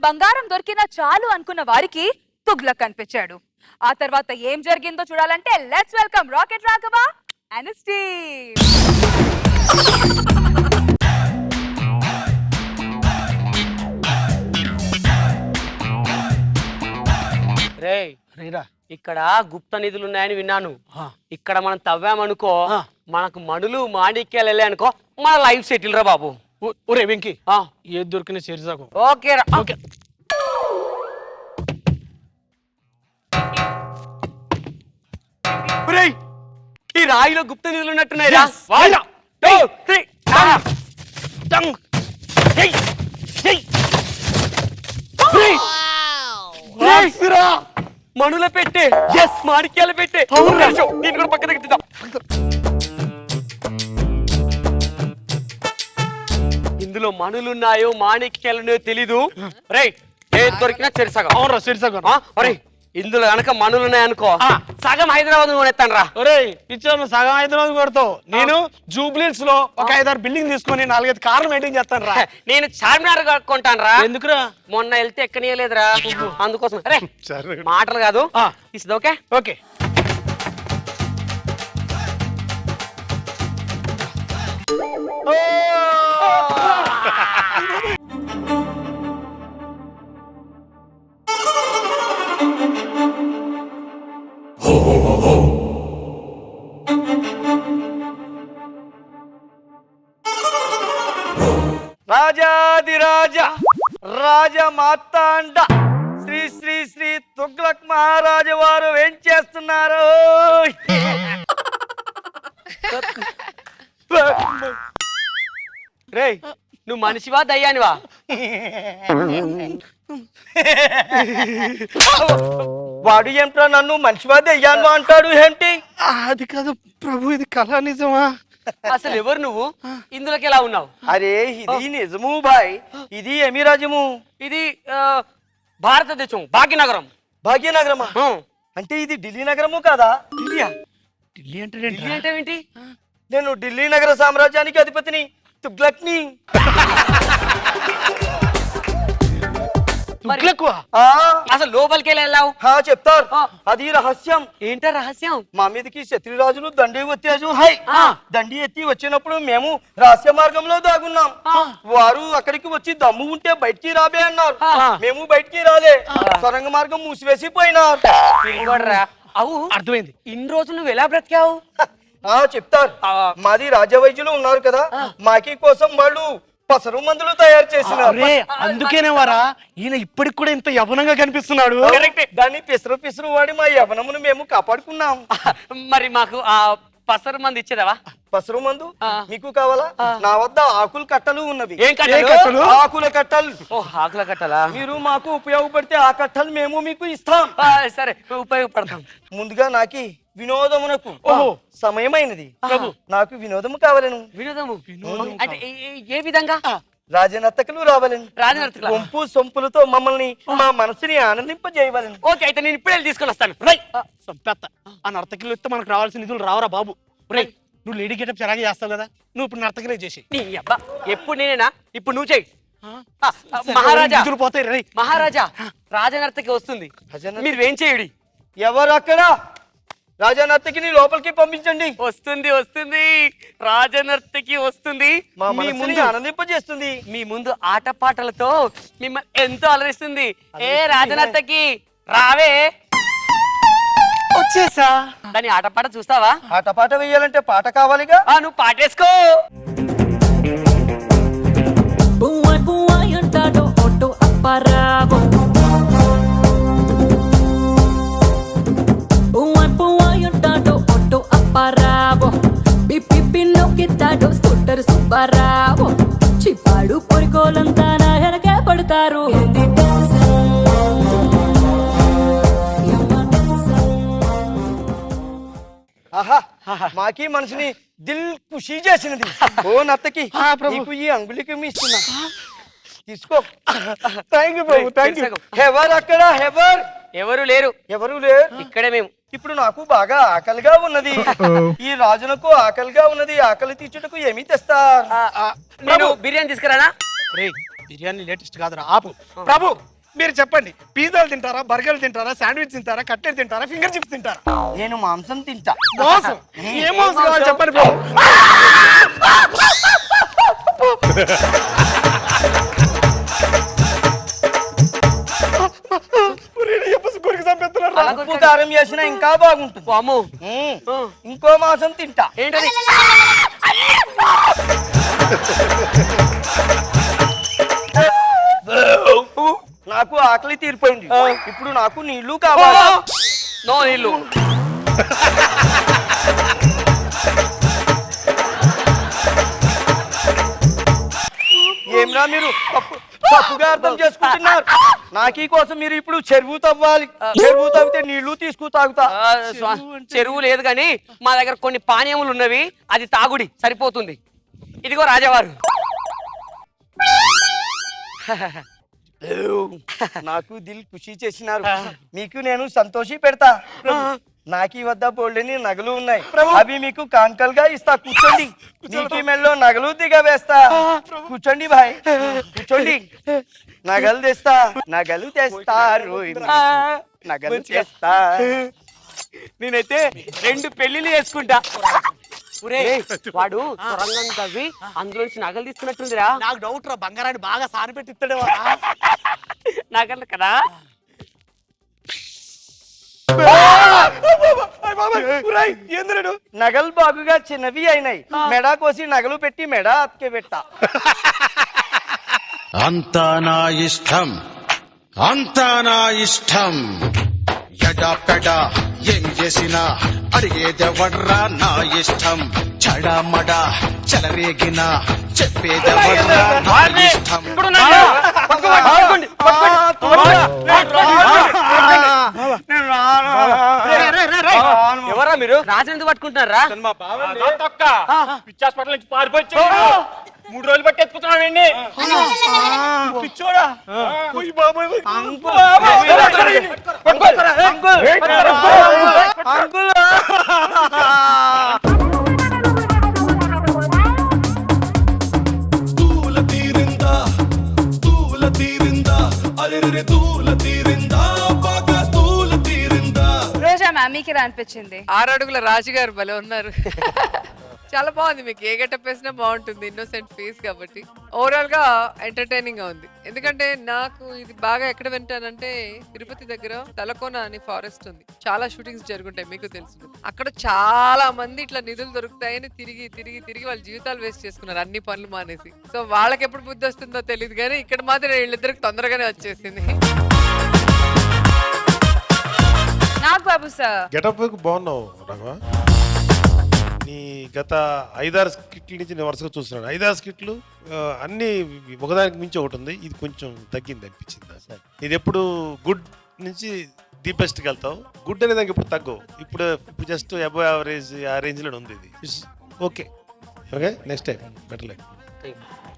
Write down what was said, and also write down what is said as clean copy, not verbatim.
బంగారం దొరికినా చాలు అనుకున్న వారికి తుగ్లక్ కనిపించాడు. ఆ తర్వాత ఏం జరిగిందో చూడాలంటే let's welcome rocket Raghava and his team. ఇక్కడ గుప్త నిధులు ఉన్నాయని విన్నాను. ఇక్కడ మనం తవ్వామనుకో మనకు మణులు మాణిక్యాలు వెళ్ళాయి అనుకో మన లైఫ్ సెటిల్ రా బాబు. ఒరే వెంకీ ఏది దొరికిన చేర్చాకు. ఓకే రా. ఓకే ఈ రాయిలో గుప్త నిధులు ఉన్నట్టున్నాయి రా. మణుల పెట్టే మాణిక్యాల పెట్టే నేను కూడా పక్క దగ్గర. ఇందులో మణులున్నాయో మాణిక్యాలున్నాయో తెలీదు. రైట్ ఏది దొరికినా చెరిసగం. అవునరా చెరిసగం. ఒరే ఇందులో కనుక మణులున్నాయనుకో సగం హైదరాబాద్ కొనేస్తాను రా. ఒరే ఇచ్చాను సగం హైదరాబాద్ కొడతావు. నేను జూబ్లీస్ లో ఒక 5-6 బిల్డింగ్ తీసుకొని 4-5 కార్లు మెయింటైన్ చేస్తాను రా. నేను చార్మినార్ కొంటాను రా. ఎందుకురా? మొన్న వెళ్తే ఎక్కనీయలేదురా అందుకోసం. అరే మాటలు కాదు ఇస్తుంది. ఓకే ఓకే రాజాదిరాజ రాజమాతాండ శ్రీ శ్రీ శ్రీ తుగ్లక్ మహారాజు వారు ఏం చేస్తున్నారు? రే నువ్వు మనిషివా దయ్యానివా? వాడు ఏమిట్రా నన్ను మనిషివాది అయ్యాను అంటాడు ఏంటి? అది కాదు ప్రభు, ఇది కళ నిజమా? అసలు ఎవరు నువ్వు? ఇందులోకి ఎలా ఉన్నావు? అరే ఇది నిజము బాయ్, ఇది ఎమిరాజము. ఇది భారతదేశం భాగ్యనగరం. భాగ్యనగరమా? అంటే ఇది ఢిల్లీ నగరము కాదా? ఢిల్లీయా? ఢిల్లీ అంటే ఢిల్లీ అంటే ఏంటి? నేను ఢిల్లీ నగర సామ్రాజ్యానికి అధిపతిని తుగ్లక్ని. అసలు లోపలికి వెళ్ళావు? చెప్తారు, అది రహస్యం. ఏంటో రహస్యం? మా మీదకి శత్రురాజులు దండి వచ్చేసు. హై దండి ఎత్తి వచ్చినప్పుడు మేము రహస్య మార్గంలో దాగున్నాం. వారు అక్కడికి వచ్చి దమ్ము ఉంటే బయటికి రాబే అన్నారు. మేము బయటికి రాలే, సొరంగ మార్గం మూసివేసి పోయినారు. అవు అర్థమైంది. ఇన్ని రోజులు నువ్వు ఎలా బ్రతికావు? చెప్తారు, మాది రాజవైద్యులు ఉన్నారు కదా, మాకి కోసం వాళ్ళు పసరు మందులు తయారు చేసినారు. అందుకేనే వారా ఈయన ఇప్పటికి కూడా ఇంత యవనంగా కనిపిస్తున్నాడు. దాన్ని పిసరు పిసరు వాడి మా యవనమును మేము కాపాడుకున్నాం. మరి మాకు ఆ పసరు మందు ఇచ్చేదావా? పసరు మందు మీకు కావాలా? నా వద్ద ఆకుల కట్టలు ఉన్నవి. ఏం కట్టలు? ఆకుల కట్టలు. ఆకుల కట్టలా? మీరు మాకు ఉపయోగపడితే ఆ కట్టలు మేము మీకు ఇస్తాం. సరే ఉపయోగపడతాం. ముందుగా నాకి వినోదమునకు సమయమైనది. నాకు వినోదము కావాలను. వినోదము అంటే ఏ విధంగా? రాజనర్తకులు రావాలని. రాజనర్తకులు వంపు సొంపులతో మమ్మల్ని మా మనసుని ఆనందింపజేయవాలని. ఓకే అయితే నేను ఇప్పుడే తీసుకొని వస్తాను. ఆ నర్తకిలు ఇస్తే మనకు రావాల్సిన నిధులు రావరా బాబు. రై నువ్వు లేడీ గెటప్ చెరాగా చేస్తావు కదా, నువ్వు ఇప్పుడు నర్తకిలే చేసి. ఎప్పుడు నేనేనా? ఇప్పుడు నువ్వు చెయ్యి. మహారాజా పోతాయి. రై మహారాజా రాజనర్తకి వస్తుంది, మీరు ఏం చేయుడి. ఎవరు అక్కడ? రాజనర్తకిని లోపలికి పంపించండి. వస్తుంది వస్తుంది, రాజనర్తకి వస్తుంది. మా మనసుని ఆనందింపజేస్తుంది. మీ ముందు ఆటపాటలతో మిమ్మల్ని ఎంతో అలరిస్తుంది. ఏ రాజనర్తకి రావే. వచ్చేసా. దాని ఆటపాట చూస్తావా? ఆటపాట వేయాలంటే పాట కావాలిగా. నువ్వు పాటేసుకో. స్కూటర్ సుబ్బారావు చిప్పాడు పొరికోలంతా నా వెనకే పడతారు. ఆహా మాకి మనసుని దిల్ ఖుషి చేసినది. ఓ నర్తకి నీకు ఈ అంగుళికి ఇస్తున్నా, తీసుకో. Thank you Babu, thank you. ఎవరు అక్కడ? ఎవరు లేరు. ఎవరు లేరు, ఇక్కడే మేము. ఇప్పుడు నాకు బాగా ఆకలిగా ఉన్నది. ఈ రాజునకు ఆకలిగా ఉన్నది. ఆకలి తీర్చుటకు ఏమి తెస్తారు? నేను బిర్యానీ తీసుకురానా? రే బిర్యానీ లేటెస్ట్ కాదురా, ఆపు. ప్రభు మీరు చెప్పండి, పిజ్జాలు తింటారా, బర్గర్లు తింటారా, శాండ్విచ్ తింటారా, కట్లెట్ తింటారా, ఫింగర్ చిప్స్ తింటారా? నేను మాంసం తింటా. మాంసం? ఏ మాంసం కావాలి చెప్పండి బ్రో. ఉప్పు కారం చేసినా ఇంకా బాగుంటుంది. అమ్మో ఇంకో మాంసం తింటా. ఏంటది? నాకు ఆకలి తీరిపోయింది, ఇప్పుడు నాకు నీళ్లు కావాలి. నో నీళ్ళు. ఏమరా మీరు తప్పుగా అర్థం చేసుకుంటున్నారు. నాకీ కోసం మీరు ఇప్పుడు చెరువు తవ్వాలి. చెరువు తవ్వితే నీళ్లు తీసుకు తాగుతా. చెరువు లేదు కానీ మా దగ్గర కొన్ని పానీయములు ఉన్నవి, అది తాగుడి సరిపోతుంది. ఇదిగో రాజావారు. నాకు దిల్ ఖుషి చేసినారు, మీకు నేను సంతోషి పెడతా. నాకీ వద్ద బోల్డని నగలు ఉన్నాయి, అవి మీకు కాన్కల్ గా ఇస్తా. కూర్చోండి, నీకి మెల్లో నగలు దిగవేస్తా. కూర్చోండి భాయ్, కూర్చోండి. నగలు తెస్తా, నగలు తెస్తారు, నగలు చేస్తా. నేనైతే 2 పెళ్లిళ్ళు చేసుకుంటా. వాడు సొరంగం తవ్వి అందులోంచి నగలు తీసుకున్నట్టుందిరా. నాకు డౌట్ రా, బంగారాన్ని బాగా సాని పెట్టి ఇస్తాడే నగలు కదా. నగలు బాగుగా చిన్నవి అయినాయి, మెడ కోసి నగలు పెట్టి మెడ అతికే పెట్టా. అంతా నా ఇష్టం, అంతా నా ఇష్టం. ఎడా పెడా ఏం చేసినా అడిగేదెవడ్రా నా ఇష్టం. చడామడా చెలరేగిన చెప్పేదెవడ్రా నా ఇష్టం. ఎవరా మీరు? రాజు ఎందుకు పట్టుకుంటున్నారా? పిచ్చి హాస్పిటల్ నుంచి పారిపోయి 3 రోజులు బట్టి ఎత్తుకుతున్నాడండి. పిచ్చోడా? రోజా మ్యామ్ మీకు ఎలా అనిపించింది? 6 అడుగుల రాజుగారు భలే ఉన్నారు. చాలా బాగుంది, మీకు ఏ గెటప్ వేసినా బాగుంటుంది, ఇన్నోసెంట్ ఫేస్ కాబట్టి. ఓవరాల్ గా ఎంటర్టైనింగ్ గా ఉంది. ఎందుకంటే నాకు ఇది బాగా ఎక్కడ వింటానంటే తిరుపతి దగ్గర తలకోన అని ఫారెస్ట్ ఉంది, చాలా షూటింగ్స్ జరుగుంటాయి, మీకు తెలుసు. అక్కడ చాలా మంది ఇట్లా నిధులు దొరుకుతాయని తిరిగి తిరిగి తిరిగి వాళ్ళ జీవితాలు వేస్ట్ చేసుకున్నారు, అన్ని పనులు మానేసి. సో వాళ్ళకి ఎప్పుడు బుద్ధి వస్తుందో తెలియదు కానీ ఇక్కడ మాత్రం వీళ్ళిద్దరికి తొందరగానే వచ్చేసింది. నాకు బాబు సార్ గెటప్ బాగున్నావు రాఘవ. నీ గత 5-6 స్కిట్ల నుంచి నేను వరుసగా చూస్తున్నాను. 5-6 స్కిట్లు అన్ని ఒకదానికి మించి ఒకటి ఉంది. ఇది కొంచెం తగ్గింది అనిపించింది. ఇది ఎప్పుడు గుడ్ నుంచి ది బెస్ట్కి వెళ్తావు, గుడ్ అనే దానికి ఇప్పుడు తగ్గవు. ఇప్పుడు జస్ట్ అబవ్ యావరేజ్ ఆ రేంజ్లో ఉంది ఇది. Okay okay, next time better like.